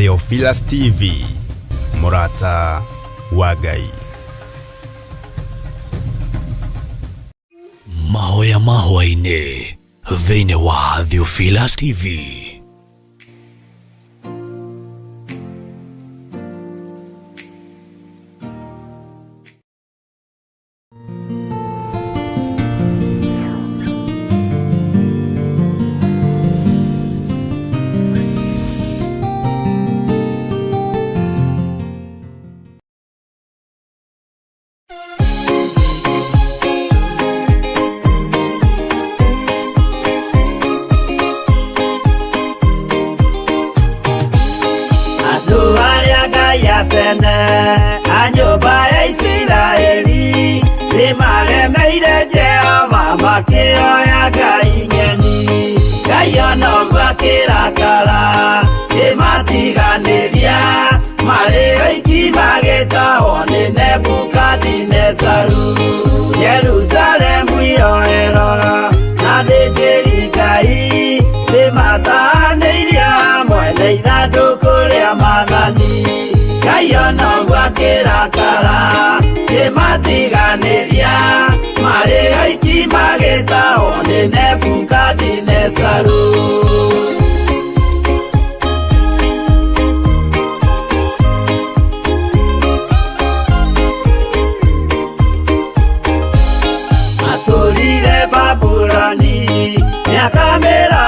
Theophilus TV, Murata wa Ngai. Mahoya mahoya-inĩ thĩinĩ wa Theophilus TV. Anyumba ya Israeli nimaremeire Jehova makĩoya Ngai nyeni. Ngai ona ũguo akĩrakara kĩmatiganĩria, marĩ oiki magĩtahwo nĩ Nebukadinezaru. Jerusalemu iroero na thĩnjĩri-Ngai nĩmatahanĩirie hamwe na ithandũkũ rĩa Mwathani. Ngai ona ũguo akĩrakara kĩmatiganĩria, marĩ oiki magĩtahwo nĩ Nebukadinezaru. Matũrire Babuloni mĩaka 70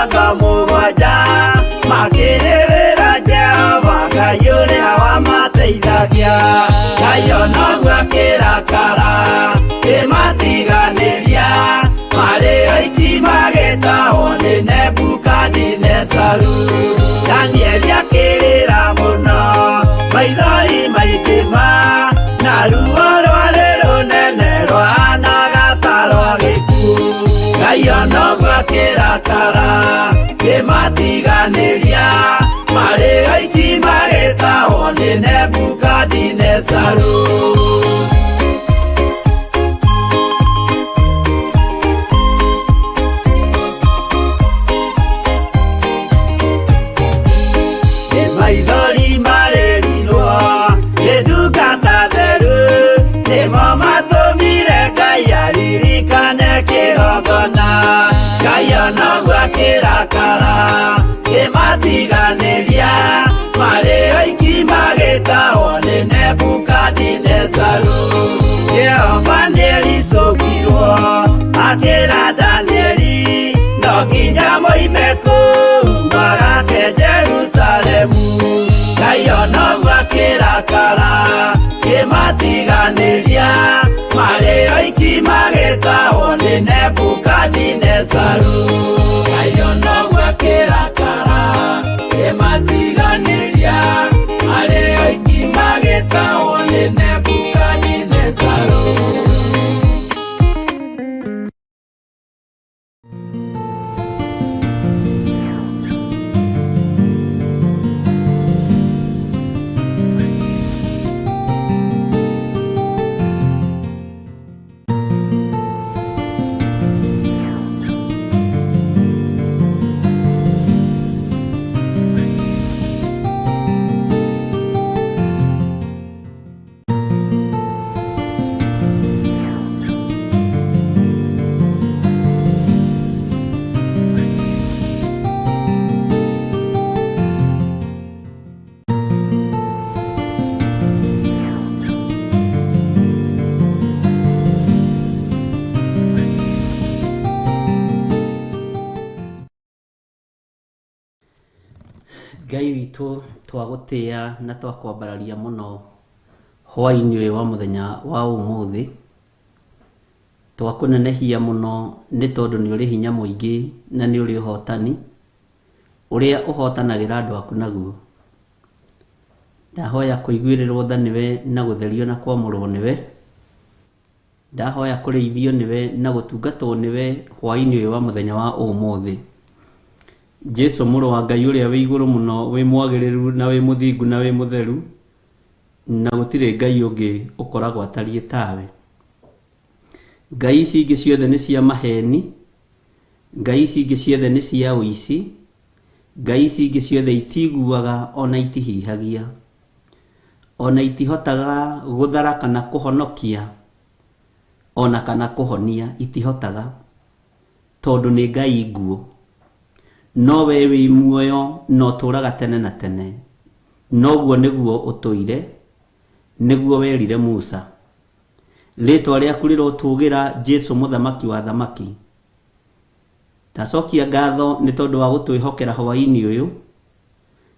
makĩrĩrĩra Jehova Ngai ũrĩa wamateithagia. Ngai ona ũguo akĩrakara kĩmatiganĩria, marĩ oiki magĩtahwo nĩ Nebukadinezaru. Danieli akĩrĩra mũno, maithori maikĩma, na ruo rwarĩ rũnene rwahanaga ta rwa gĩkuũ. Ngai ona ũguo akĩrakara kĩmatiganĩria, marĩ oiki magĩtahwo nĩ Nebukadinezaru. Maithori marĩrirwo nĩ ndungata theru, nĩmo matũmire Ngai aririkane kĩgongona. Ngai ona ũguo akĩrakara kĩmatiganĩria, marĩ oiki magĩtahwo nĩ Nebukadinezaru. Jehova nĩericũkirwo akĩra Danieli, no nginya moime kũu magake Jerusalemu. Ngai ona ũguo akĩrakara kĩmatiganĩria, marĩ oiki magĩtahwo nĩ Nebukadinezaru. Ngai ona ũguo akĩrakara kĩmatiganĩria, marĩ oiki magĩtahwo nĩ Nebukadinezaru. Ngai witũ twagũtĩa na twakwambararia mũno hwaĩ-inĩ ũyũ wa mũthenya wa ũmũthĩ. Twakũnenehia mũno nĩ tondũ nĩ ũrĩ hinya mũingĩ na nĩ ũrĩ ũhotani ũrĩa ũhotanagĩra andũ aku naguo. Ndahoya kũiguĩrĩrwo tha nĩwe na gũtherio na kwamũrwo nĩwe. Ndahoya kũrĩithio nĩwe na gũtungatwo nĩwe hwaĩ-inĩ ũyũ wa mũthenya wa ũmũthĩ. Jesu mũrũ wa Ngai ũrĩa wĩ igũrũ mũno, wĩ mwagĩrĩru na wĩ mũthingu na wĩ mũtheru, na gũtirĩ Ngai ũngĩ ũkoragwo atariĩ tawe. Ngai ici ingĩ ciothe nĩ cia maheni, ngai ici ingĩ ciothe nĩ cia ũici, ngai ici ingĩ ciothe itiguaga ona itihihagia, ona itihotaga gũthara kana kũhonokia, ona kana kũhonia, itihotaga tondũ nĩ ngai nguo. No we wĩ muoyo no tũraga tene na tene, noguo nĩguo ũtũire, nĩguo werire Musa. Rĩtwa rĩaku rĩrotũgĩra Jesu mũthamaki wa thamaki. Ndacokia ngatho nĩ tondũ wa gũtwĩhokera hwaĩ-inĩ ũyũ,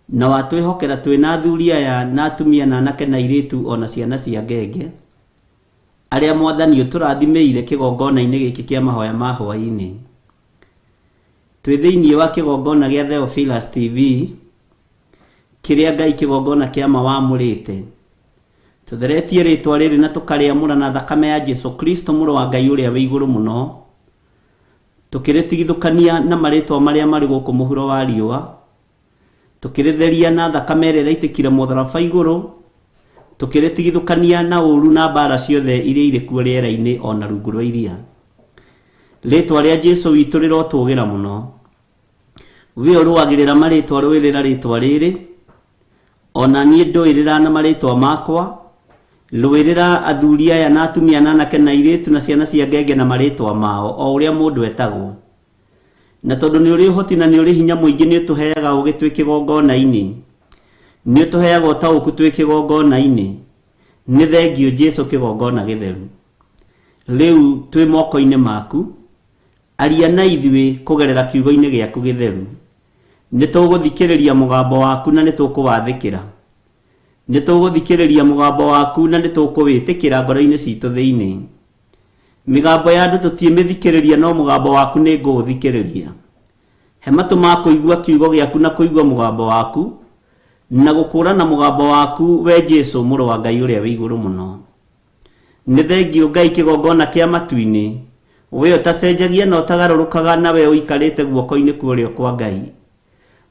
na watwĩhokera twĩna athuri aya na atumia na anake na airĩtu ona ciana cia ngenge, arĩa Mwathani ũtũrathimĩire kĩgongona-inĩ gĩkĩ kĩa mahoya ma hwaĩ-inĩ. Twĩ thĩinĩ wa kĩgongona gĩa Theophilus TV, kĩrĩa Ngai kĩgongona kĩa ma wamũrĩte. Tũtheretie rĩtwa rĩrĩ na tũkarĩamũra na thakame ya Jesu Kristo mũrũ wa Ngai ũrĩa wĩ igũrũ mũno, tũkĩrĩtigithũkania na marĩtwa marĩa marĩ gũkũ mũhuro wa riũa, tũkĩrĩtheria na thakame ĩrĩa ĩraitĩkire mũtharaba igũrũ, tũkĩrĩtigithũkania na ũru na mbara ciothe iria irĩ kuo rĩera-inĩ ona rungu rwa iria. Rĩtwa rĩa Jesu witũ rĩrotũgĩra mũno. We ũrũagĩrĩra marĩtwa rũĩrĩra rĩtwa rĩrĩ, ona niĩ ndũĩrĩra na marĩtwa makwa, rũĩrĩra athuri aya na atumia na anake na airĩtu na ciana cia ngenge na marĩtwa mao o ũrĩa mũndũ etagwo. Na tondũ nĩ ũrĩ ũhoti na nĩ ũrĩ hinya mũingĩ nĩ ũtũheaga ũgĩ twĩ kĩgongona-inĩ, nĩ ũtũheaga ũtaũku twĩ kĩgongona-inĩ. Nĩ thengio Jesu kĩgongona gĩtheru. Rĩu twĩ moko-inĩ maku, aria na ithuĩ kũgerera kiugo-inĩ gĩaku gĩtheru. Nĩ tũgũthikĩrĩria mũgambo waku na nĩ tũkũwathĩkĩra. Nĩ tũgũthikĩrĩria mũgambo waku na nĩ tũkũwĩtĩkĩra ngoro-inĩ citũ thĩinĩ. Mĩgambo ya andũ tũtiĩmĩthikĩrĩria, no mũgambo waku nĩ ngũũthikĩrĩria. He matũ ma kũigua kiugo gĩaku na kũigua mũgambo waku, na gũkũũrana mũgambo waku, we Jesu mũrũ wa Ngai ũrĩa wĩ igũrũ mũno. Nĩ thengio Ngai kĩgongona kĩa matu-inĩ, we ũtacenjagia na ũtagarũrũkaga, na we ũikarĩte guoko-inĩ kuorĩo kwa Ngai.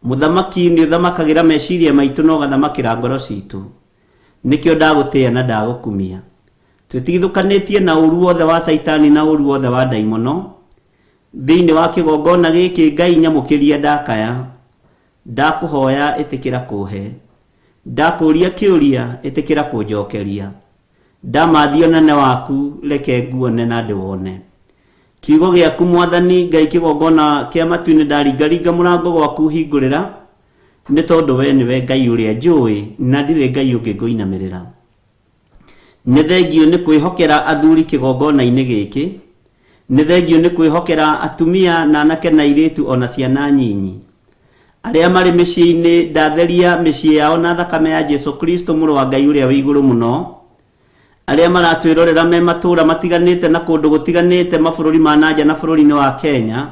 Mũthamaki nĩ ũthamakagĩra meciria maitũ na ũgathamakĩra ngoro citũ. Nĩkĩo ndagũtĩĩa na ndagũkumia. Twĩtigithũkanĩtie na ũru wothe wa Saitani na ũru wothe wa ndaimono thĩinĩ wa kĩgongona gĩkĩ. Ngai nyamũkĩria ndakaya, ndakũhoya ĩtĩkĩra kũhe, ndakũria kĩũria ĩtĩkĩra kũnjokeria, ndamathio nene waku reke nguone na ndĩwone. Kiugo gĩaku Mwathani Ngai kĩgongona kĩa matu-inĩ ndaringaringa mũrango gwaku hingũrĩra, nĩ tondũ we nĩwe Ngai ũrĩa njũĩ na ndirĩ Ngai ũngĩ ngũinamĩrĩra. Nĩ thengio nĩ kwĩhokera athuri kĩgongona-inĩ gĩkĩ, nĩ thengio nĩ kwĩhokera atumia na anake na airĩtu ona ciana nyinyi, arĩa marĩ mĩciĩ-inĩ ndatheria mĩciĩ yao na thakame ya Jesu Kristo mũrũ wa Ngai ũrĩa wĩ igũrũ mũno, arĩa maratwĩrorera me matũũra matiganĩte na kũndũ gũtiganĩte, mabũrũri ma nanja na bũrũri-inĩ wa Kenya.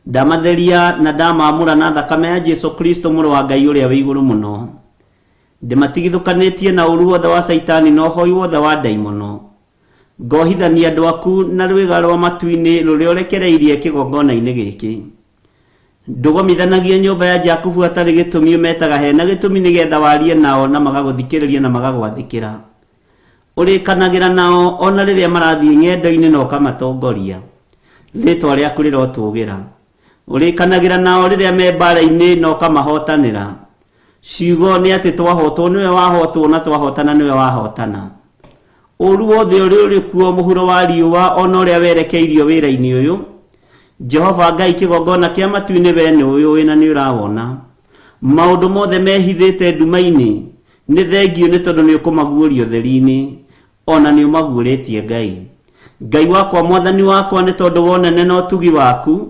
Ndamatheria na ndamamũra na thakame ya Jesu Kristo mũrũ wa Ngai ũrĩa wĩ igũrũ mũno. Ndĩmatigithũkanĩtie na ũru wothe wa Saitani na ũhoi wothe wa ndaimono. Ngohithania andũ aku na rwĩga rwa matu-inĩ rũrĩa ũrekereirie kĩgongona-inĩ gĩkĩ. Ndũgomithanagia nyũmba ya Jakubu atarĩ gĩtũmi, ũmetaga hena gĩtũmi nĩgetha warie nao na magagũthikĩrĩria na magagwathĩkĩra. Ũrĩkanagĩra nao ona rĩrĩa marathiĩ ng'endo-inĩ na ũkamatongoria. Rĩtwa rĩaku rĩrotũgĩra. Ũrĩkanagĩra nao rĩrĩa me mbara-inĩ na ũkamahotanĩra. Ciugo nĩ atĩ twahotwo nĩwe wahotwo na twahotana nĩwe wahotana. Ũru wothe ũrĩa ũrĩ kuo mũhuro wa riũa ona ũrĩa werekeirio wĩra-inĩ ũyũ, Jehova Ngai kĩgongona kĩa matu-inĩ we nĩ ũyũ na nĩ ũrawona. Maũndũ mothe mehithĩte nduma-inĩ, nĩ thengio nĩ tondũ nĩ ũkũmaguũria ũtheri-inĩ, ona nĩ ũmaguũrĩtie Ngai. Ngai wakwa Mwathani wakwa, nĩ tondũ wonene na ũtugi waku,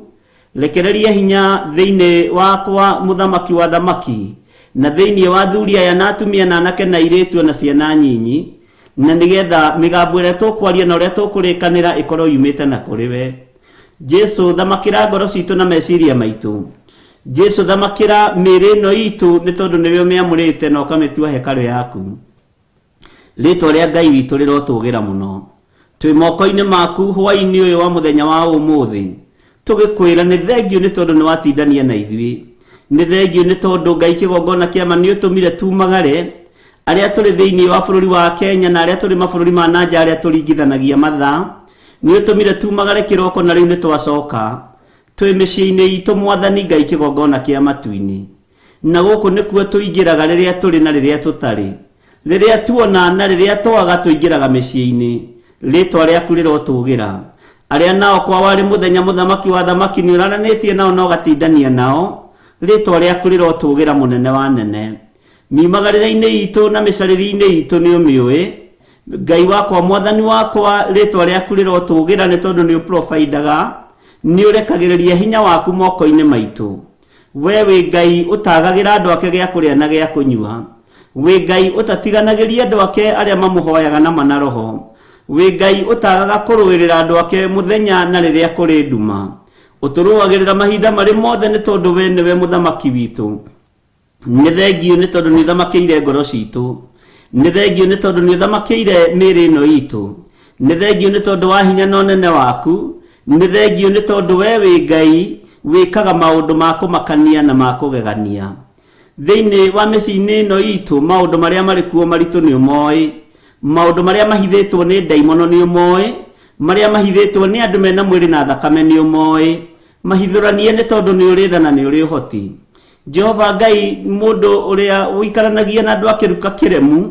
rekereria hinya thĩinĩ wakwa mũthamaki wa thamaki, na thĩinĩ wa athuri aya na atumia na anake na airĩtu na ciana nyinyi, na nĩgetha mĩgambo ĩrĩa tũkwaria na ũrĩa tũkũrĩkanĩra ĩkorwo yumĩte na kũrĩ we. Jesu thamakĩra ngoro citũ na meciria maitũ. Jesu thamakĩra mĩĩrĩ ĩno itũ, nĩ tondũ nĩwe ũmĩamũrĩte na ũkamĩtua hekarũ yaku. Rĩtwa rĩa Ngai witũ rĩrotũgĩra mũno. Twĩ moko-inĩ maku hwaĩ-inĩ ũyũ wa mũthenya wa ũmũthĩ, tũgĩkwĩra nĩ thengio nĩ tondũ nĩ watindania na ithuĩ. Nĩ thengio nĩ tondũ Ngai kĩgongona kĩa ma nĩ ũtũmire tumagare, arĩa tũrĩ thĩinĩ wa bũrũri wa Kenya na arĩa tũrĩ mabũrũri ma nanja arĩa tũringithanagia mathaa. Nĩ ũtũmire tumagare kĩroko na rĩu nĩ twacoka. twĩ mĩciĩ-inĩ itũ Mwathani Ngai kĩgongona kĩa matu-inĩ, na gũkũ nĩkuo tũingĩraga rĩrĩa tũrĩ na rĩrĩa tũtarĩ, rĩrĩa tuona na rĩrĩa twaga tũingĩraga mĩciĩ-inĩ. Rĩtwa rĩaku rĩrotũgĩra. Arĩa nao kwa warĩ mũthenya mũthamaki wa thamaki nĩ ũraranĩtie nao na ũgatindania nao, rĩtwa rĩaku rĩrotũgĩra mũnene wa nene. Miumagarĩra-inĩ itũ na mĩcarĩri-inĩ itũ nĩ ũmĩũĩ. Ngai wakwa Mwathani wakwa, rĩtwa rĩaku rĩrotũgĩra nĩ tondũ nĩ ũprovidaga, nĩ ũrekagĩrĩria hinya waku moko-inĩ maitũ. We wĩ Ngai ũtagagĩra andũ ake gĩa kũrĩa na gĩa kũnyua. Wĩ Ngai ũtatiganagĩria andũ ake arĩa mamũhoyaga na mana roho. Wĩ Ngai ũtagaga kũrũĩrĩra andũ ake mũthenya na rĩrĩa kũrĩ nduma. Ũtũrũagĩrĩra mahinda marĩ mothe nĩ tondũ we nĩwe mũthamaki witũ. Nĩ thengiũ nĩ tondũ nĩ ũthamakĩire ngoro citũ. Nĩ thengiũ nĩ tondũ nĩ ũthamakĩire mĩĩrĩ ĩno itũ. Nĩ thengiũ nĩ tondũ wa hinya na ũnene waku. Nĩ thengiũ nĩ tondũ we wĩ Ngai wĩkaga maũndũ ma kũmakania na ma kũgegania. Thĩinĩ wa mĩciĩ-inĩ ĩno itũ maũndũ marĩa marĩ kuo maritũ nĩ ũmoĩ. Maũndũ marĩa mahithĩtwo nĩ ndaimono nĩ ũmoĩ. Marĩa mahithĩtwo nĩ andũ mena mwĩrĩ na thakame nĩ ũmoĩ. Mahithũranie nĩ tondũ nĩ ũrĩ tha na nĩ ũrĩ ũhoti. Jehova Ngai, mũndũ ũrĩa ũikaranagia na andũ akĩruka kĩremu,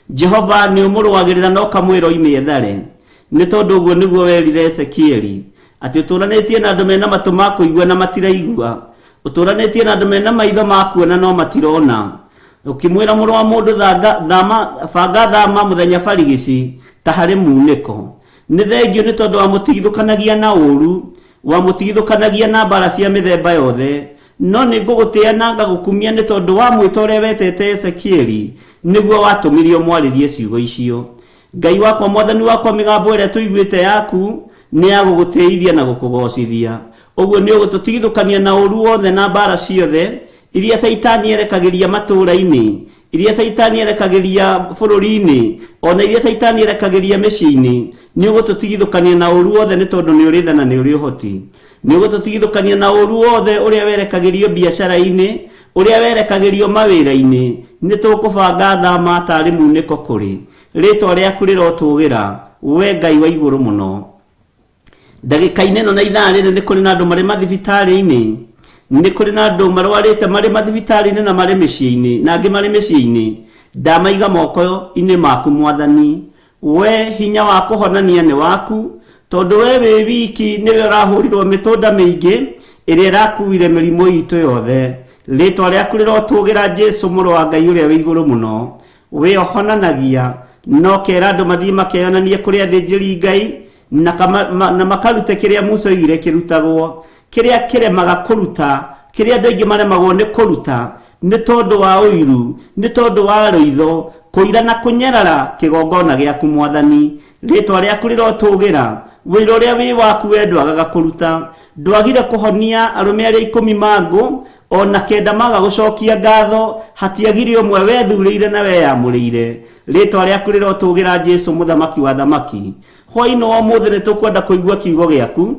Jehova nĩ ũmũrũagĩrĩra na ũkamwĩra oime ethare. Nĩ tondũ ũguo nĩguo werire Ezekieli atĩ ũtũranĩtie na andũ mena matũ ma kũigua na matiraigua, ũtũranĩtie na andũ mena maitho ma kuona no matirona, ũkĩmwĩra mũrũ wa mũndũ banga thama mũthenya barigici ta harĩ munĩko. Nĩ thengiũ nĩ tondũ wamũtigithũkanagia na ũũru, wamũtigithũkanagia na mbara cia mĩthemba yothe, no nĩ ngũgũtĩa na ngagũkumia nĩ tondũ wa mwĩta ũrĩa wetete Ezekieli nĩguo watũmirio mwarĩrie ciugo icio. Ngai wakwa Mwathani wakwa, mĩgambo ĩrĩa tũiguĩte yaku nĩ ya gũgũtĩithia na gũkũgocithia. Ũguo nĩ ũgũtũtigithũkania na ũru wothe na mbara ciothe iria Saitani erekagĩria matũũra-inĩ, iria Saitani erekagĩria bũrũri-inĩ, ona iria Saitani erekagĩria mĩciĩ-inĩ. Nĩ ũgũtũtigithũkania na ũru wothe nĩ tondũ nĩ ũrĩ tha na nĩ ũrĩ ũhoti. Nĩ ũgũtũtigithũkania na ũru wothe ũrĩa werekagĩrio biacara-inĩ, ũrĩa werekagĩrio mawĩra-inĩ. Nĩ tũkũbanga thama tarĩ munĩko kũrĩ. Rĩtwa rĩaku rĩrotũgĩra, we Ngai wa igũrũ mũno. Ndagĩka-inĩ ĩno na ithaa rĩrĩ nĩ kũrĩ na andũ marĩ mathibitarĩ-inĩ, nĩ kũrĩ na andũ marwarĩte marĩ mathibitarĩ-inĩ na marĩ mĩciĩ-inĩ, na angĩ marĩ mĩciĩ-inĩ. Ndamaiga moko-inĩ maku Mwathani. We hinya wa kũhonania nĩ waku, tondũ we wĩ wiki nĩwe ũrahũrirwo mĩtũnda mĩingĩ ĩrĩa ĩrakuire mĩrimũ itũ yothe. Rĩtwa rĩaku rĩrotũgĩra Jesũ mũrũ wa Ngai ũrĩa wĩ igũrũ mũno. We ũhonanagia, no kera andũ mathiĩ makeyonanie kũrĩ athĩnjĩri Ngai na makarute kĩrĩa Musa oigire kĩrutagwo, kĩrĩa kĩremaga kũruta, kĩrĩa andũ aingĩ maremagwo nĩ kũruta nĩ tondũ wa ũiru, nĩ tondũ wa rũitho, kũira na kũnyarara kĩgongona gĩaku Mwathani. Rĩtwa rĩaku rĩrotũgĩra, wĩra ũrĩa wĩ waku we ndwagaga kũruta. Ndwagire kũhonia arũme arĩa 10 mangũ, ona kenda maga gũcokia ngatho, hatiagire ũmwe wethurĩire na weyamũrĩire. Rĩtwa rĩaku rĩrotũgĩra Jesũ mũthamaki wa thamaki. Hwaĩ-inĩ wa ũmũthĩ nĩ tũkwenda kũigua kiugo gĩaku,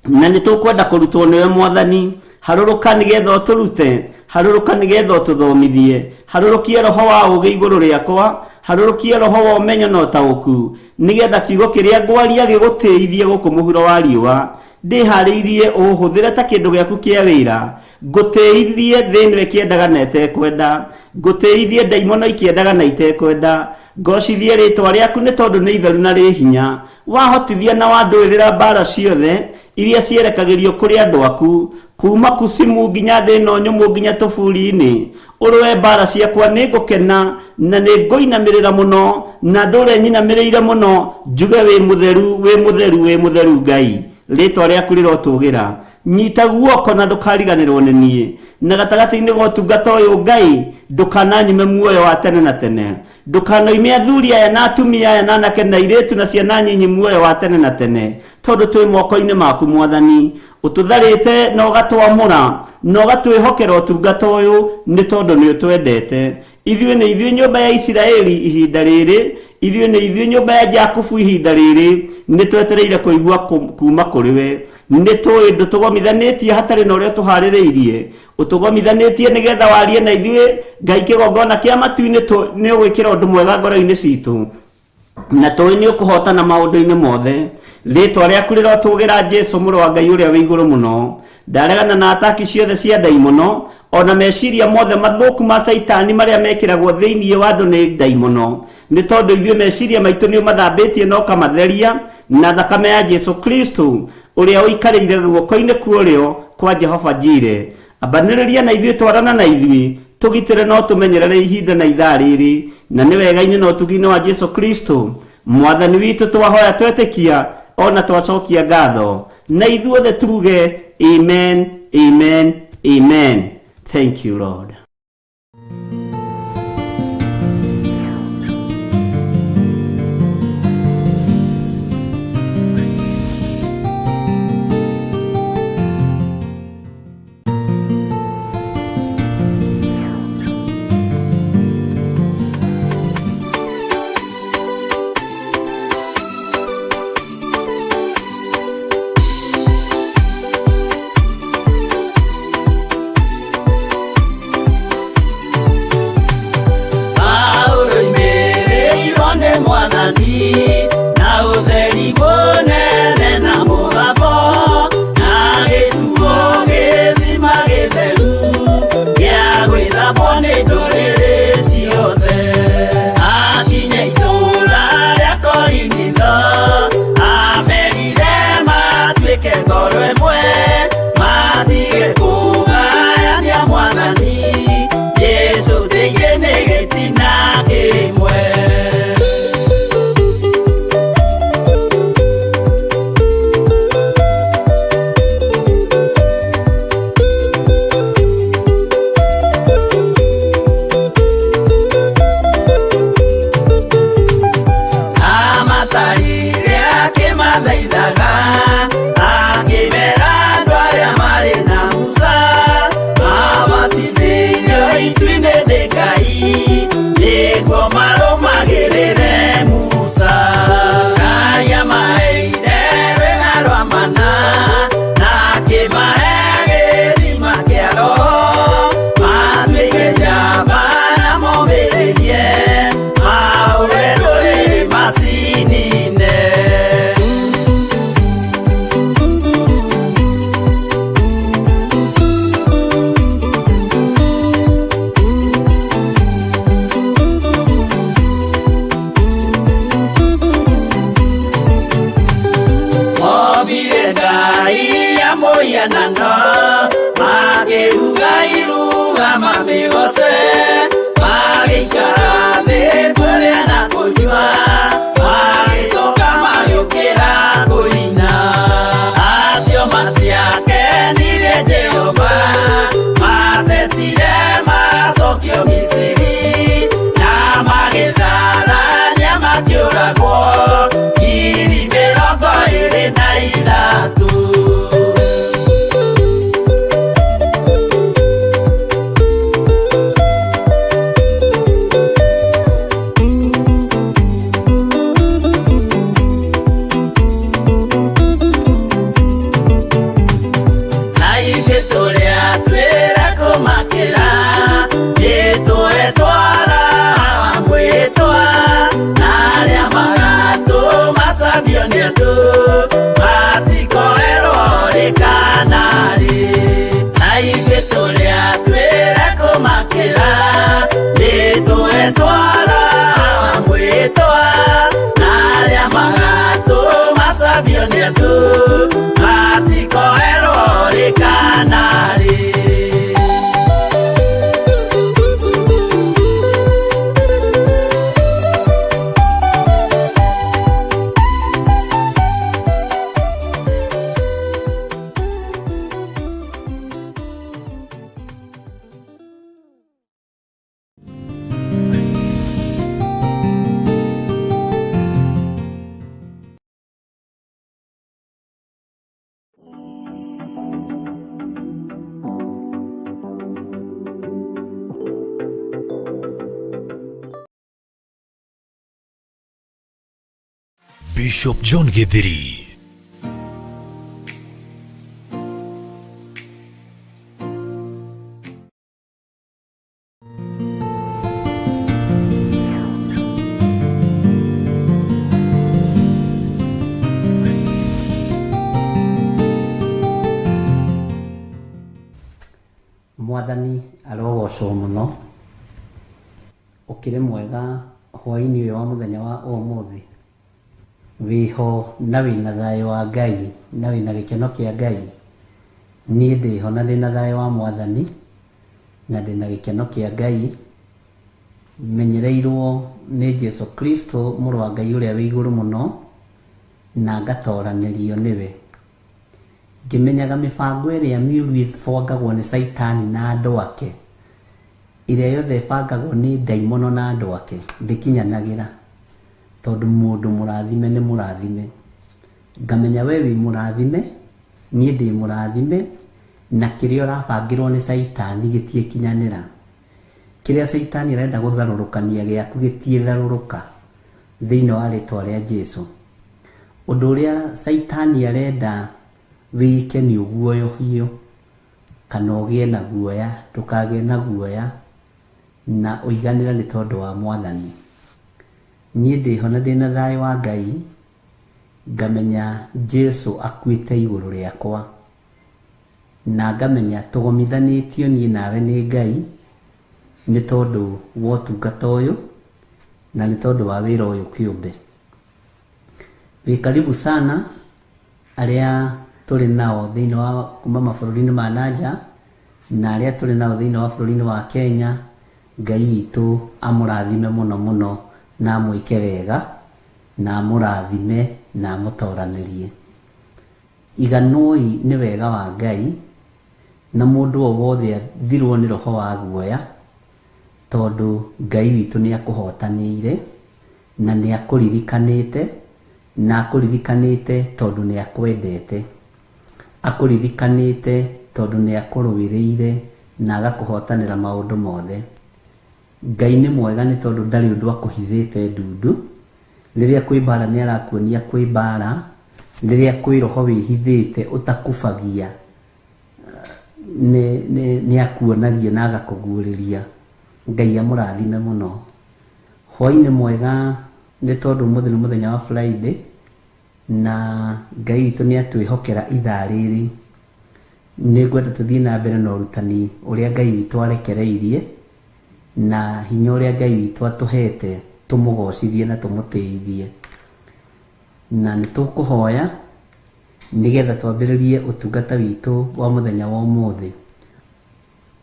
na nĩ tũkwenda kũrutwo nĩwe Mwathani. Harũrũka nĩgetha ũtũrute, harũrũka nĩgetha ũtũthomithie, harũrũkie roho wa ũũgĩ igũrũ rĩakwa, harũrũkie roho wa ũmenyo na ũtaũku, nĩgetha kiugo kĩrĩa ngwaria gĩgũtĩithie gũkũ mũhuro wa riũa. Ndĩharĩirie ũhũthĩre ta kĩndũ gĩaku kĩa wĩra, ngũtĩithie thĩinĩ kĩendaga na ĩtekwenda, ngũtĩithie ndaimono ikĩendaga na itekwenda. Ngocithie rĩtwa rĩaku nĩ tondũ nĩ itheru na rĩ hinya. Wahotithia na wandũĩrĩra mbara ciothe iria cierekagĩrio kũrĩ andũ aku, kuma Kusimu nginya thĩ ĩno nyũmũ nginya tũburi-inĩ. Ũrũe mbara ciakwa nĩ ngũkena na nĩ ngũinamĩrĩra mũno, na ndũre nyinamĩrĩire mũno, njuge wĩ mũtheru, wĩ mũtheru, wĩ mũtheru Ngai. Rĩtwa rĩaku rĩrotũgĩra. Nyita guoko na ndũkariganĩrwo nĩ niĩ, na gatagatĩ-inĩ ga ũtungata ũyũ Ngai ndũkananyime muoyo wa tene na tene. Ndũkanoime athuri aya na atumia aya na anake na airĩtu na ciana nyinyi muoyo wa tene na tene, tondũ twĩ moko-inĩ maku Mwathani. Ũtũtharĩte na ũgatwamũra na ũgatwĩhokera ũtungata ũyũ nĩ tondũ nĩ ũtwendete. Ithuĩ nĩ ithuĩ nyũmba ya Isiraeli ihinda rĩrĩ, ithuĩ nĩ ithuĩ nyũmba ya Jakubu ihinda rĩrĩ, nĩ twetereire kũigua kuma kũrĩ we. Nĩ tũĩ ndũtũgomithanĩtie hatarĩ na ũrĩa tũharĩrĩirie, ũtũgomithanĩtie nĩgetha warie na ithuĩ. Ngai kĩgongona kĩa matu-inĩ nĩ ũgwĩkĩra ũndũ mwega ngoro-inĩ citũ. na tũĩ nĩ ũkũhotana maũndũ-inĩ mothe. Rĩĩtwa rĩaku rĩrotũgĩra Jesũ mũrũ wa Ngai ũrĩa wĩ igũrũ mũno. Ndaregana na ataki ciothe cia ndaimono, ona meciria mothe mathũku ma Saitani marĩa mekĩragwo thĩinĩ wa andũ nĩ ndaimono, nĩ tondũ ithuĩ meciria maitũ nĩ ũmathambĩtie na ũkamatheria na thakame ya Jesũ Kristo ũrĩa ũikarĩire guoko-inĩ kuorĩo kwa Jehova Jire. Ambanĩrĩria na ithuĩ, twarana na ithuĩ, tũgitĩre no tũmenyerere ihinda na ithaa rĩrĩ, na nĩ wega-inĩ na ũtugi-inĩ wa Jesũ Kristo mwathani witũ twahoya twetĩkia ona twacokia ngatho, na ithuothe tuge amen, amen, amen. Thank you, Lord. Bishop John Githiri. Mwathani arogocwo muno ukire mwega hwaini uyu wa muthenya wa umuthi wiho na wina thayo wa Ngai na wina gikeno kia Ngai nie ndiho na ndina thayo wa Mwathani na ndina gikeno kia Ngai menyereirwo ni Jesu Kristo muru wa Ngai uria wi iguru muno na ngatoranirio niwe ngimenyaga mibango iria miuru ithongagwo ni Saitani na andu ake iria yothe bangagwo ni daimono na andu ake ndikinyanagira tondu mundu murathime ni murathime ngamenya we wi murathime nie ndi murathime na kiria urabangirwo ni Saitani gitie kinyanira kiria Saitani arenda gutharurukania giaku gitie tharuruka thiini wa ritwa ria Jesu undu uria Saitani arenda wike ni uguoyo hiyo kana ugie na guoya tukage na guoya na uiganira ni tondu wa Mwathani nie ndiho na ndina thayo wa Ngai ngamenya Jesu akuite iguru riakwa na ngamenya tugomithanitio nie nawe ni Ngai ni tondu wa utungata uyu na ni tondu wa wira uyu kiumbe wi karibu sana aria tuli nao thiini wa kuma mabururi-ini ma nanja na aria tuli nao thiini wa bururi-ini wa Kenya Ngai witu amurathime muno muno na amwike wega na amurathime na amutoranirie iganoi ni wega wa Ngai na mundu o wothe athirwo ni roho wa guoya tondu Ngai witu ni akuhotanire na ni akuririkanite na akuririkanite tondu ni akwendete akuririkanite tondu ni akuruwiriire na agakuhotanira maundu mothe Ngai ni mwega ni tondu ndari undu akuhithite ndundu riria kwi bara ni arakuonia kwi bara riria kwi roho wihithite utakufagia ni akuonagia na agakuguriria Ngai amurathime muno hwaini mwega ni tondu muthi ni muthenya wa Friday na Ngai witu ni atwihokera ithaa riri ni ngwenda tuthie na mbere na urutani uria Ngai witu arekereirie na hinya uria Ngai witu atuhete tumugocithie na tumutithie na nitukuhoya nigetha twambiririe utungata witu wa muthenya wa umuthi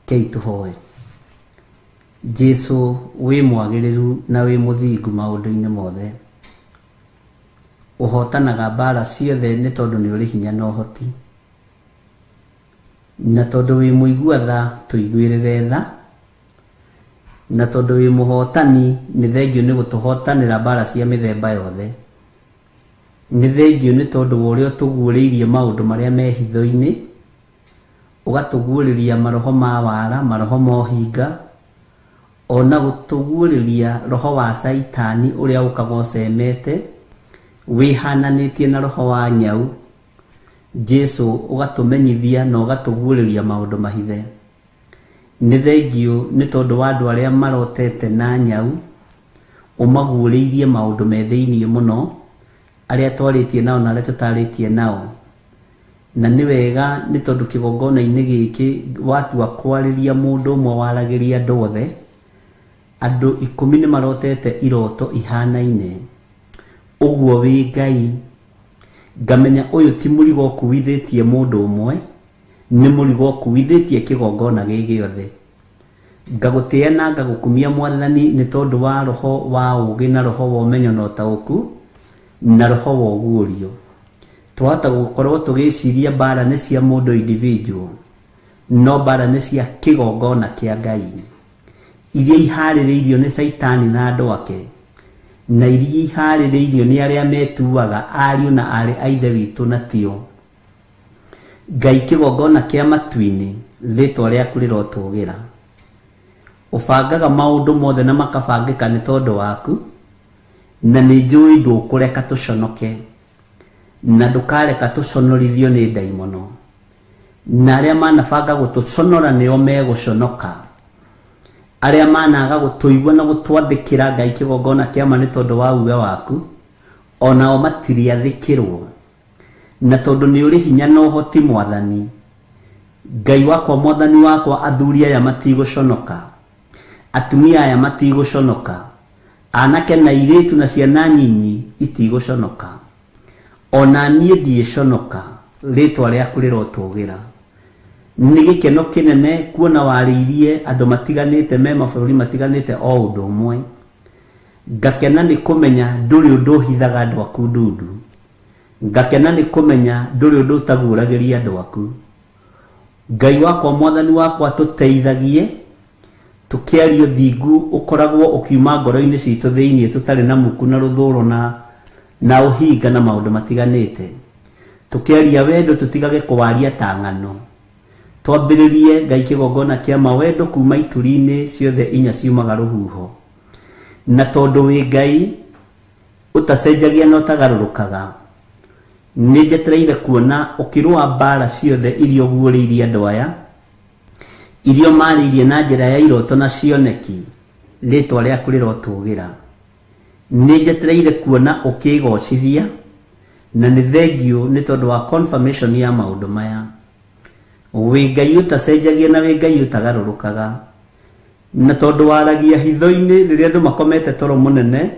kei tuhoe Jesu wi mwagiriru na wi muthingu maundu-ini mothe uhotanaga bara ciothe ni tondu ni uri hinya na uhoti na tondu wi muigua tha tuiguirire tha na tondu wi muhotani ni thengio ni gutuhotanira bara cia mithemba yothe ni thengio ni tondu uria tuguuriirie maundu maria me hitho-ini ugatuguriria maroho ma wara maroho mohinga ona gutuguriria roho wa Saitani uria ukagocemete wihananitie na roho wa nyau Jesu ugatumenyithia na ugatuguriria maundu mahithe ni thengio ni tondu wa andu aria marotete na nyau umaguriirie maundu me thiini muno aria twaritie nao na aria tutaritie nao na ni wega ni tondu kigongona-ini giki watua kwariria mundu umwe waragiria andu othe andu 10 ni marotete iroto ihanaine uguo wi Ngai ngamenya uyu ti murigo kuwithitie mundu umwe ni murigo kuwithitie kigongona gigi yothe ngagutia na ngagukumia Mwathani ni tondu wa roho wa ugi na roho wa umenyo na utauku na roho wa ugurio twata gukorwo tugiciria bara ni cia mundu individual no bara ni cia kigongona kia Ngai iria ihaririirio ni Saitani na andu ake na iria ihaririirio ni aria metuaga ariu na ari aithe witu na tio Ngai kigongona kia matu-ini ritwa riaku rirotugira ubangaga maundu mothe na makabangika ni tondu waku na ni njui ndukureka tuconoke na ndukareka tuconorithio ni daimono na aria manabanga gutuconora nio meguconoka aria managa gutuigua na gutwathikira Ngai kigongona kiama ni tondu wa uga waku onao matiriathikirwo na tondu ni uri hinya na uhoti Mwathani Ngai wakwa mwathani wakwa athuri aya matigũconoka, atumia aya matigũconoka, anake na airĩtu na ciana nyinyi itigũconoka, ona niĩ ndiĩconoka, rĩtwa rĩaku rĩrotũgĩra. Nĩ gĩkeno kĩnene kuona warĩirie andũ matiganĩte me mabũrũri matiganĩte o ũndũ ũmwe. Ngakena nĩ kũmenya ndũrĩ ũndũ ũhithaga andũ aku ndundu. Ngakena nĩ kũmenya ndũrĩ ũndũ ũtaguũragĩria andũ aku. Ngai wakwa mwathani wakwa tũteithagie, tũkĩario thingu ũkoragwo ũkiuma ngoro-inĩ citũ thĩiniĩ tũtarĩ na muku na rũthũũro na ũhinga na maũndũ matiganĩte. Tũkĩaria wendo tũtigage kũwaria ta ng'ano. Twambĩrĩrie Ngai kĩgongona kĩa mawendo kuma ituri-inĩ ciothe 4 ciumaga rũhuho. Na tondũ wĩ Ngai ũtacenjagia na ũtagarũrũkaga, nĩ njetereire kuona ũkĩrũa mbara ciothe iria ũguũrĩirie andũ aya, iria marĩirie na njĩra ya iroto na cioneki, rĩtwa rĩaku rĩrotũgĩra. Nĩ njetereire kuona ũkĩgocithia, na nĩ thengiũ nĩ tondũ wa confirmation ya maũndũ maya. Wĩ Ngai ũtacenjagia na wĩ Ngai ũtagarũrũkaga, na tondũ waragia hitho-inĩ rĩrĩa andũ makomete toro mũnene,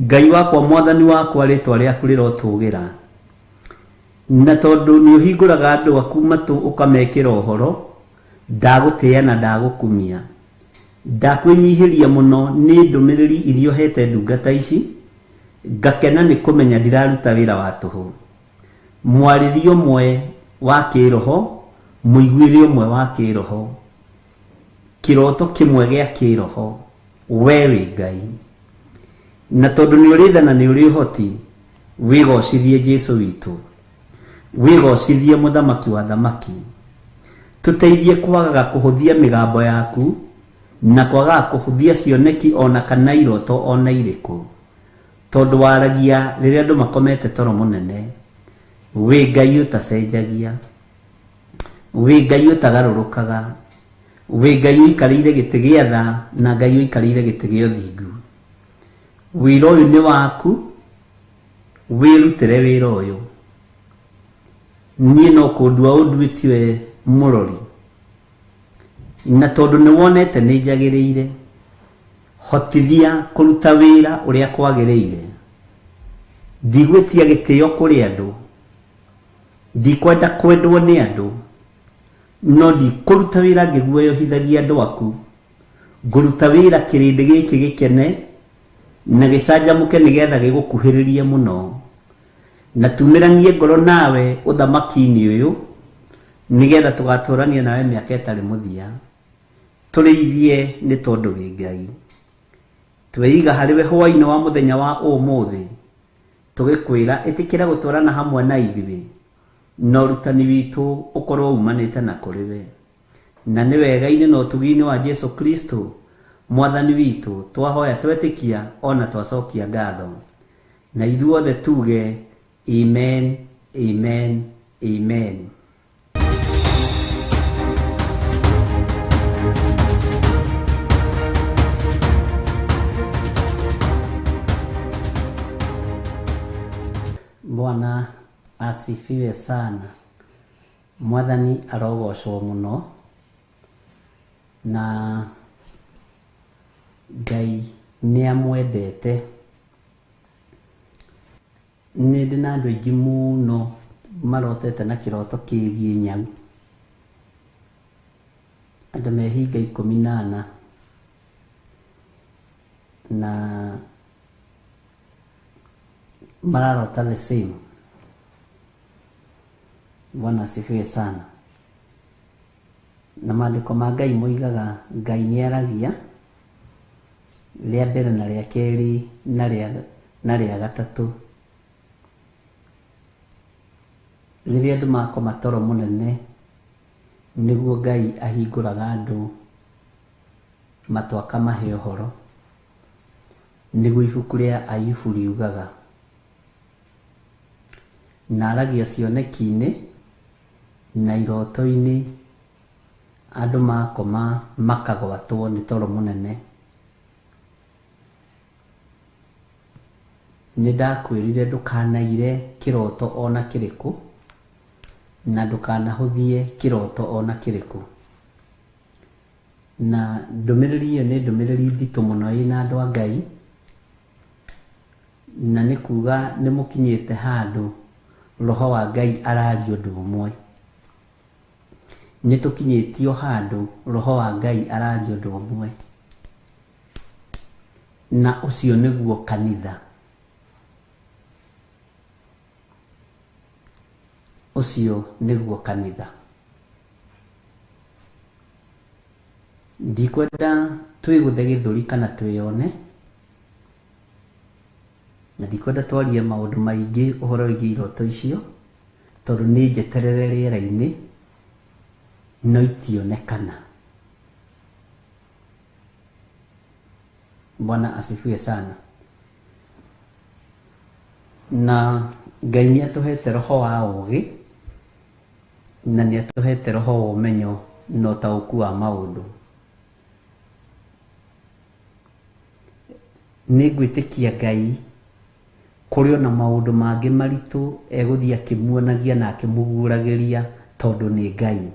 Ngai wakwa mwathani wakwa rĩtwa rĩaku rĩrotũgĩra. Na tondũ nĩ ũhingũraga andũ aku matũ ũkamekĩra ũhoro, ndagũtĩĩa na ndagũkumia. Ndakwĩnyihĩria mũno nĩ ndũmĩrĩri iria ũhete ndungata ici, ngakena nĩ kũmenya ndiraruta wĩra wa tũhũ. Mwarĩrie ũmwe wa kĩroho, mũiguĩre ũmwe wa kĩroho, kĩroto kĩmwe gĩa kĩroho, we wĩ Ngai. Na tondũ nĩ ũrĩ tha na nĩ ũrĩ ũhoti, wĩgocithie Jesũ witũ, wĩgocithie mũthamaki wa thamaki. Tũteithie kwagaga kũhũthia mĩgambo yaku na kwagaga kũhũthia cioneki ona kana iroto ona irĩkũ, tondũ waragia rĩrĩa andũ makomete toro mũnene. Wĩ Ngai ũtacenjagia, wĩ Ngai ũtagarũrũkaga, wĩ Ngai ũikarĩire gĩtĩ gĩa tha na Ngai ũikarĩire gĩtĩ gĩa ũthingu. Wĩra ũyũ nĩ waku, wĩrutĩre wĩra ũyũ. Niĩ no kũndua ũnduĩtie mũrori, na tondũ nĩ wonete nĩ njagĩrĩire, hotithia kũruta wĩra ũrĩa kwagĩrĩire. Ndigwĩtia gĩtĩo kũrĩ andũ, ndikwenda kwendwo nĩ andũ, no ndikũruta wĩra ngĩguoyohithagia andũ aku. Ngũruta wĩra kĩrĩndĩ gĩkĩ gĩkene na gĩcanjamũke nĩgetha gĩgũkuhĩrĩrie mũno, na tumĩranie ngoro nawe ũthamaki-inĩ ũyũ, nĩgetha tũgatũrania nawe mĩaka ĩtarĩ mũthia. Tũrĩithie nĩ tondũ wĩ Ngai. Tweiga harĩwe hwaĩ-inĩ wa mũthenya wa ũmũthĩ, tũgĩkwĩra ĩtĩkĩra gũtwarana hamwe na ithuĩ, na ũrutani witũ ũkorwo umanĩte na kũrĩ we. Na nĩ wega-inĩ na ũtugi-inĩ wa Jesũ Kristo mwathani witũ twahoya twetĩkia ona twacokia ngatho, na ithuothe tuge amen, amen, amen. Bwana asifiwe sana. Mwathani arogocwo mũno, na Ngai nĩ amwendete. Nĩ ndĩ na andũ aingĩ mũno marotete na kĩroto kĩgiĩ nyau, andũ mehinga 14 na mararota the same. Bwana asifiwe sana. Na maandĩko ma Ngai moigaga Ngai nĩ aragia rĩa mbere na rĩa kerĩ na rĩa gatatũ. Rĩrĩa andũ makoma toro mũnene, nĩguo Ngai ahingũraga andũ matũ akamahe ũhoro, nĩguo ibuku rĩa Ayubu riugaga. Na aragia cioneki-inĩ na iroto-inĩ, andũ makoma makagwatwo nĩ toro mũnene. Nĩ ndakwĩrire ndũkanaire kĩroto ona kĩrĩkũ, na ndukanahuthie kiroto ona kiriku. Na ndumiriri iyo ni ndumiriri ndito muno ina andu a Ngai, na ni kuga ni mukinyite handu roho wa Ngai arario undu umwe. Ni tukinyitio handu roho wa Ngai arario undu umwe, na ucio niguo kanitha. Ucio niguo kanitha. Ndikwenda twiguthe githuri kana twiyone, na ndikwenda twarie maundu maingi uhoro wigi iroto icio, tondu ni njeterere riera-ini no itionekana. Bwana asifiwe sana. Na Ngai ni atuhete roho wa ugi, na ni atuhete roho wa umenyo no tauku wa maundu. Ni gwitikia Ngai kuri ona maundu mangi maritu eguthia akimuonagia na akimuguragiria tondu ni Ngai.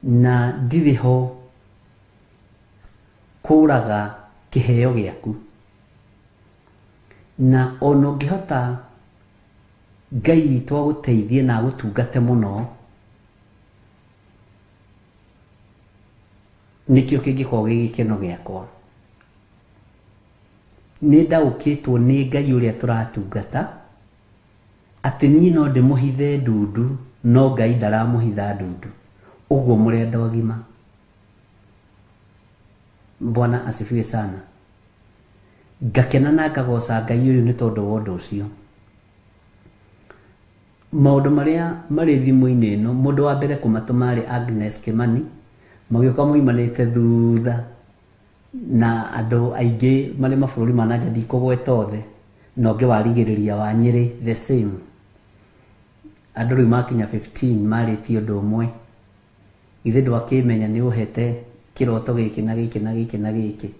Na ndiri ho kuraga kiheo giaku, na ono ngihota Ngai witu aguteithie na agutungate muno, nikio kingikorwo gigikeno giakwa. Ni ndaukitwo ni Ngai uria turatungata ati ni no ndimuhithe ndundu, no Ngai ndaramuhitha ndundu. Uguo murenda wagima. Bwana asifiwe sana. Ngakena na ngagoca Ngai uyu ni tondu wa undu ucio. Maundu maria mari thimu-ini ino, mundu wa mbere kumatuma ari Agnes Kimani, magioka moimanite thutha na andu aingi mari mabũrũri ma nanja ndikũgweta othe, no ngi warigĩrĩria wa Nyeri the same. Andu riu makinya 15 marĩtie ũndũ ũmwe. Ithe ndwakĩmenya ni uhete kiroto giki na giki na giki na giki.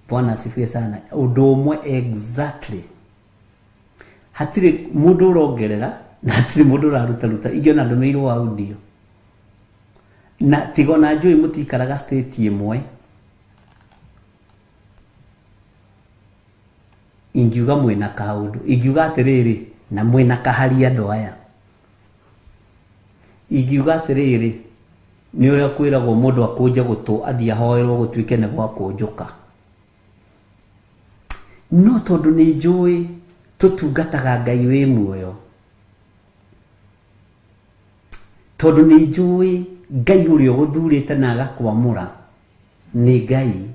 Bwana asifiwe sana. Ũndũ ũmwe exactly. Hatire mundu urongerera na hatire mundu uraruta ingiona ndumirwo audio. Na tigona njui mutikaraga state imwe. Ingiuga mwena kaundu, ingiuga atiriri na mwena kahari andu aya. Ingiuga atiriri ni uria kwiragwo mundu akunje gutu athia hoerwo gutwike ne gwa kunjuka. No tondu ni njui tutungataga Ngai wi muoyo, tondu ni njui Ngai uria guthurite na agakwamura ni Ngai,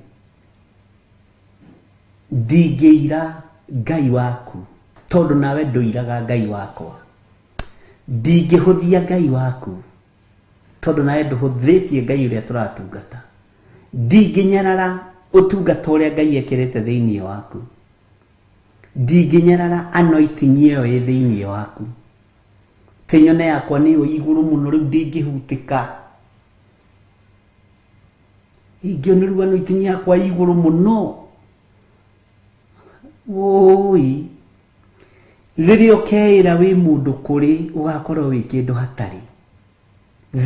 ndingiira Ngai waku tondu nawe nduiraga Ngai wakwa. Ndingihuthia Ngai waku tondu nawe nduhuthitie Ngai uria turatungata. Ndinginyarara utungata uria Ngai ekirite thiini waku. Ndinginyarara anointing iyo ĩ thiini waku. Tenyone yakwa ni iguru muno riu ndingihutika. Ingionirwo anointing yakwa iguru muno. Oi. Riria ukeira wi mundu kuri ugakorwo wi kindu hatari.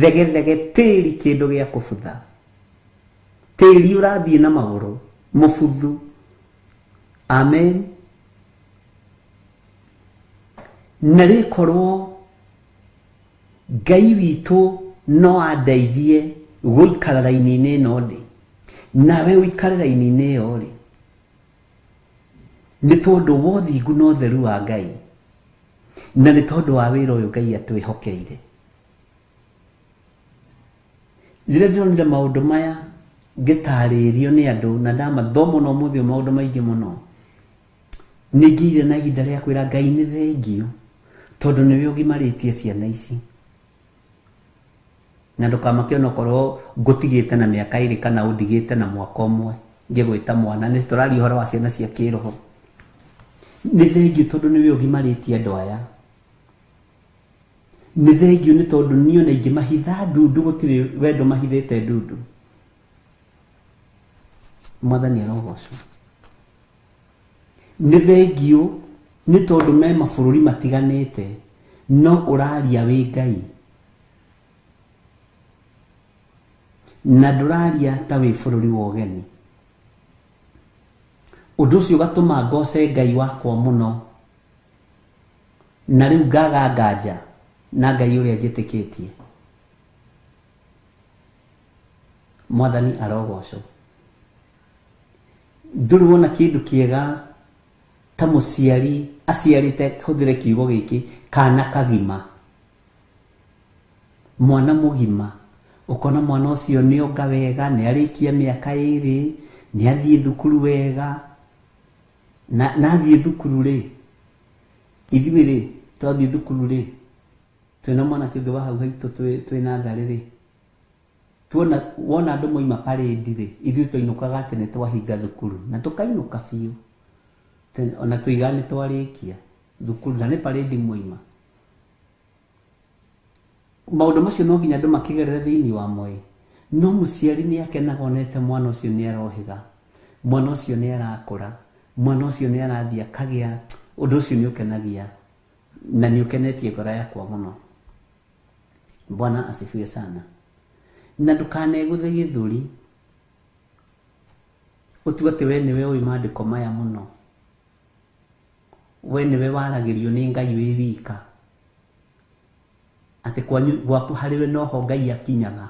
Thege tiri kindu gia kubutha. Tiri urathie na maguru mubuthu. Amen. Nari korwo Ngai witu no andeithie guikara raini-ini ino ndi, nawe uikare raini-ini iyo ri, ni tondu wa uthingu na utheru wa Ngai, na ni tondu wa wira uyu Ngai atwihokeire. Rĩrĩa ndĩronire maũndũ maya ngĩtarĩrio nĩ andũ na ndamathoma no mũthĩ maũndũ maingĩ mũno, nĩngĩire na ihinda rĩa kwĩra Ngai nĩ thengio tondu niwe ũgimarĩtie ciana ici. Na ndukamake onokorwo ngutigĩte na mĩaka 2 kana undigĩte na mwaka ũmwe ngĩgwĩta mwana, nĩ tũraria ũhoro wa ciana cia kĩroho. Nĩ thengio tondu niwe ũgimarĩtie andũ aya. Nĩ thengio nĩ tondu niĩ ona ingĩmahitha ndundu gũtirĩ wendo mahithĩte ndundu. Mwathani arogocwo. Nĩ thengio nĩ tondũ me mabũrũri matiganĩte no ũraria wĩ Ngai na ndũraria ta wĩ bũrũri wa ũgeni. Ũndũ ũcio ũgatũma ngoce Ngai wakwa mũno, na rĩu ngaga nganja na Ngai ũrĩa njĩtĩkĩtie. Mwathani arogocwo. Ndũrĩ wona kĩndũ kĩega ta mũciari aciarĩte, hũthĩre kiugo gĩkĩ, kana kagima, mwana mũgima, ũkona mwana ũcio nĩonga wega, nĩarĩkia mĩaka 2, nĩathiĩ thukuru wega, na athiĩ thukuru rĩ, ithuĩ rĩ, twathiĩ thukuru rĩ, twĩna mwana kĩũngĩ wa hau haitũ twĩna ngarĩ rĩ, wona andũ moima parade rĩ, ithuĩ twainũkaga atĩ nĩ twahinga thukuru, na tũkainũka biũ, ona tũiga nĩ twarĩkia thukuru, na nĩ parade moima. Maũndũ macio no nginya andũ makĩgerere thĩinĩ wa moĩ, no mũciari nĩ akenaga onete mwana ũcio nĩ arohĩga, mwana ũcio nĩ arakũra, mwana ũcio nĩ arathiĩ akagĩa. Ũndũ ũcio nĩ ũkenagia na nĩ ũkenetie ngoro yakwa mũno. Bwana asifiwe sana. Na ndũkanegũthe gĩthũri ũtue atĩ we nĩwe ũĩ maandĩko maya mũno, we nĩwe waragĩrio nĩ Ngai wĩ wika, atĩ gwaku harĩwe noho Ngai akinyaga.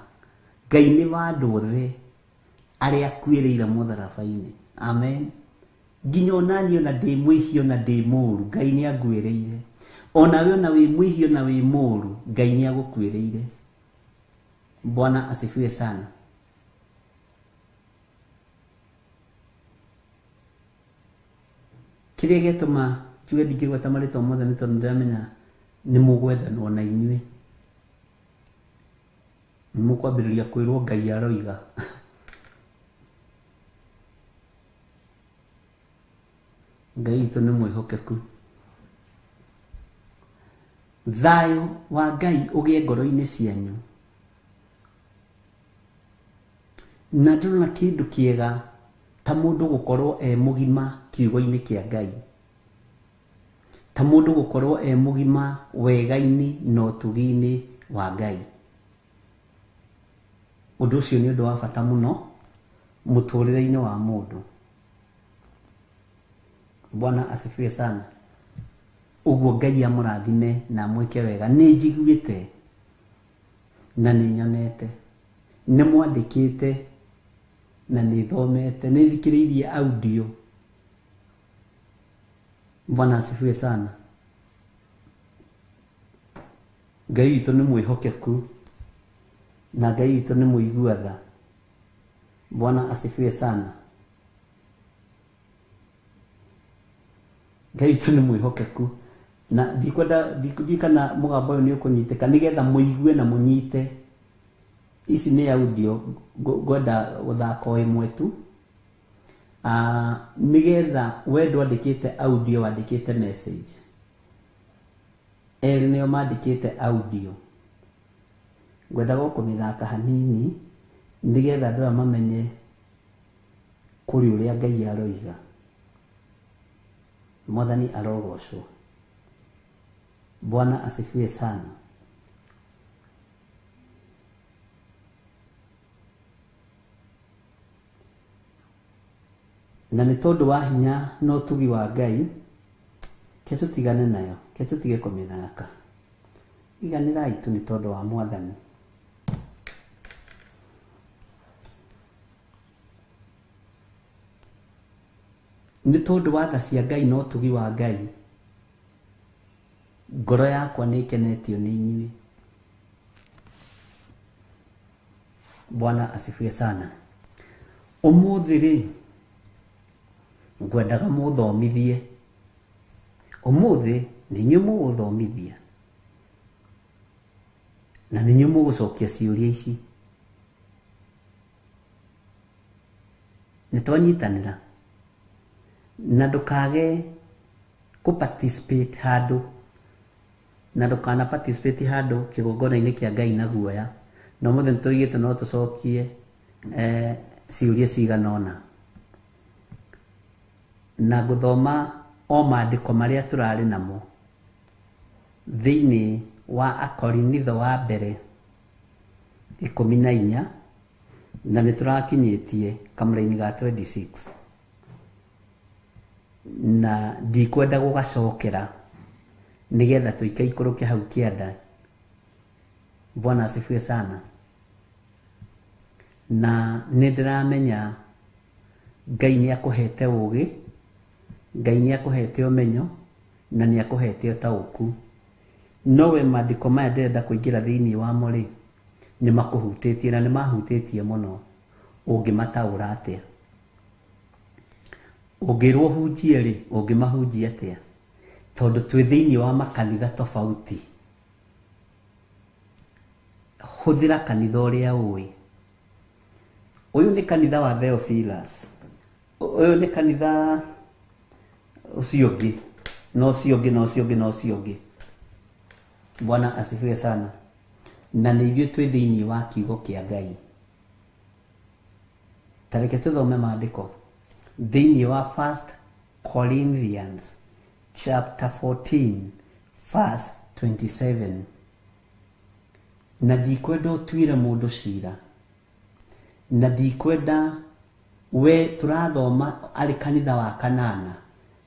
Ngai nĩ wa andũ othe arĩa akuĩrĩire mũtharaba-inĩ. Amen. Nginya onani ona ndĩ mwĩhio na ndĩ mũũru, Ngai nĩ anguĩrĩire. Onawe ona wĩ mwĩhio na wĩ mũũru, Ngai nĩ agũkuĩrĩire. Bwana asifiwe sana. Kĩrĩa gĩatũma tuge ndingĩgweta marĩtwa mothe nĩ tondũ ndĩramenya nĩ mũgwethanwo na inyuĩ, nĩ mũkwambĩrĩria kwĩrwo Ngai aroiga. Ngai witũ nĩ mwĩhokeku. Thayũ wa Ngai ũgĩe ngoro-inĩ cianyu. Na ndĩrona kĩndũ kĩega ta mũndũ gũkorwo mũgima kiugo-inĩ kĩa Ngai, ta mũndũ gũkorwo mũgima wega-inĩ na ũtugi-inĩ wa Ngai. Ũndũ ũcio nĩ ũndũ wa bata mũno mũtũrĩre-inĩ wa mũndũ. Bwana asifiwe sana. Ũguo Ngai amũrathime na mwĩke wega. Nĩ njiguĩte na nĩ nyonete, nĩ mwandĩkĩte na nĩ thomete, nĩ thikĩrĩirie audio. Bwana asifiwe sana. Ngai witũ nĩ mwĩhokeku na Ngai witũ nĩ mũigua tha. Bwana asifiwe sana. Ngai witũ nĩ mwĩhokeku na ndikwenda kana mũgambo ũyũ nĩ ũkũnyitĩka nĩgetha mũigue na mũnyite. Ici nĩ audio ngwenda gũthaka o ĩmwe tu, nĩgetha we ndwandĩkĩte audio, wandĩkĩte message. Erĩ nĩo mandĩkĩte audio. Ngwenda kũmĩthaka hanini nĩgetha andũ mamenye kũrĩ ũrĩa Ngai aroiga. Mwathani arogocwo. Bwana asifiwe sana. Na nĩ tondũ wa hinya no ũtugi wa Ngai, ke tũtigane nayo, ke tũtige kũmĩthaka. Iganĩrai tu nĩ tondũ wa Mwathani. Nĩ tondũ wa tha cia Ngai no ũtugi wa Ngai, ngoro yakwa nĩ ikenetio nĩ inyuĩ. Bwana asifiwe sana. Ũmũthĩ rĩ, ngwendaga mũthomithie. Ũmũthĩ nĩ inyuĩ mũgũthomithia na nĩ inyuĩ mũgũcokia ciũria ici. Nĩ twanyitanĩra na ndũkage participate handũ, na ndũkana participate handũ kĩgongona-inĩ kĩa Ngai na guoya. Na ũmũthĩ nĩ tũigĩte no tũcokie ciũria cigana ũna na gũthoma o maandĩko marĩa tũrarĩ namo thĩinĩ wa Akorinitho wa mbere 14 na nĩ tũrakinyĩtie kamũra-inĩ ga 26 na ndikwenda gũgacokera nigetha tũikaikũrũke hau kĩanda. Bwana asifiwe sana. Na nĩndĩramenya Ngai nĩakũhete ũgĩ, Ngai nĩakũhete ũmenyo na nĩakũhete ũtaũku. Nowe maandĩko maya ndĩrenda kũingĩra thĩinĩ wamo rĩ, nĩmakũhutĩtie na nĩmahutĩtie mũno. Ũngĩmataũra atĩa? Ũngĩrwo hunjie rĩ, ũngĩmahunjia atĩa? Tondũ twĩ thĩinĩ wa makanitha tofauti. Hũthĩra kanitha ũrĩa ũĩ. Ũyũ nĩ kanitha wa Theophilus, ũyũ nĩ kanitha ũcio ũngĩ, na ũcio ũngĩ, na ũcio ũngĩ, na ũcio ũngĩ. Bwana asifiwe sana. Na nĩ ithuĩ twĩ thĩinĩ wa kiugo kĩa Ngai. Tareke tũthome maandĩko thĩinĩ wa 1 Corinthians chapter 14 verse 27. Na ndikwenda ũtuĩre mũndũ ciira, na ndikwenda we tũrathoma arĩ kanitha wa kanana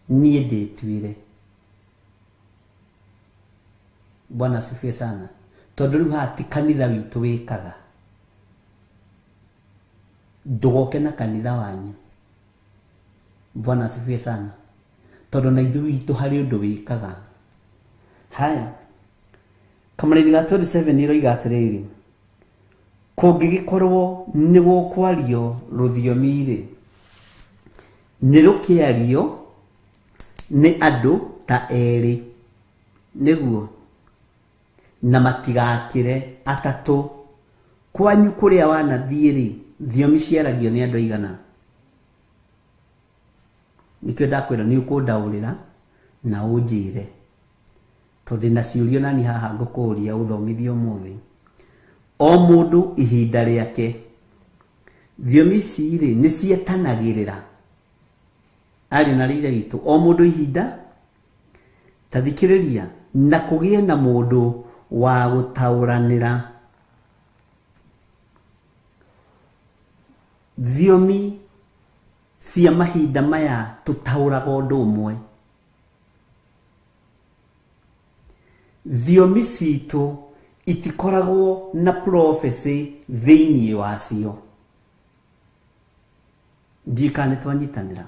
niĩ ndĩtuĩre. Bwana asifiwe sana. Tondũ rĩu haha ti kanitha witũ wĩkaga. Ndũgoke na kanitha wanyu. Bwana asifiwe sana. Tondũ na ithuĩ witũ harĩ ũndũ wĩkaga. Haya, kamũra-inĩ ga 27 iroiga atĩrĩrĩ, kũngĩgĩkorwo nĩ gũkwario rũthiomi-rĩ, nĩ rũkĩario nĩ andũ ta erĩ, nĩguo, na matigakĩre atatũ. Kwanyu kũrĩa wanathiĩ-rĩ, thiomi ciaragio nĩ andũ aigana? Nĩkĩo ndakwĩra nĩ ũkũndaũrĩra na ũnjĩre, tondũ na ciũrio nani haha ngũkũria ũthomithio ũmũthĩ. O mũndũ ihinda rĩake. Thiomi ici-rĩ nĩ cietanagĩrĩra arĩ na rĩithe witũ. O mũndũ ihinda, ta thikĩrĩria, na kũgĩe na mũndũ wa gũtaũranĩra. Thiomi cia mahinda maya tũtaũraga ũndũ ũmwe. Thiomi citũ itikoragwo na prophecy thĩinĩ wacio. Ndika nĩ twanyitanĩra.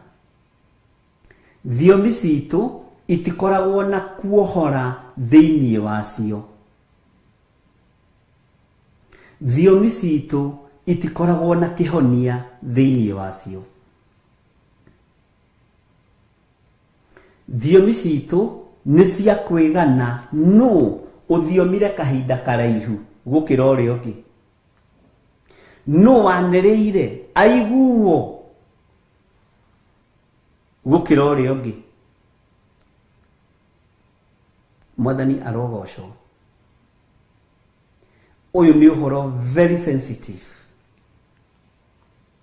Thiomi citũ itikoragwo na kuohora thĩinĩ wacio. Thiomi citũ itikoragwo na kĩhonia thĩinĩ wacio. Thiomi citũ nĩ cia kwĩgana no ũthiomire kahinda karaihu gũkĩra ũrĩa ũngĩ. No wanĩrĩire aiguo gũkĩra ũrĩa ũngĩ. Mwathani arogocwo. Ũyũ nĩ ũhoro very sensitive.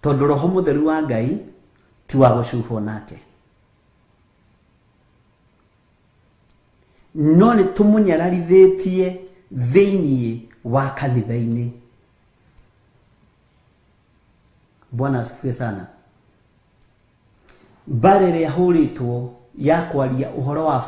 Tondũ Roho Mũtheru wa Ngai ti wa gũcuhwo nake. No nĩ tũmũnyararithĩtie thĩinĩ wa kanitha-inĩ. Bwana asifiwe sana. Mbara ĩrĩa hũrĩtwo ya kwaria ũhoro wa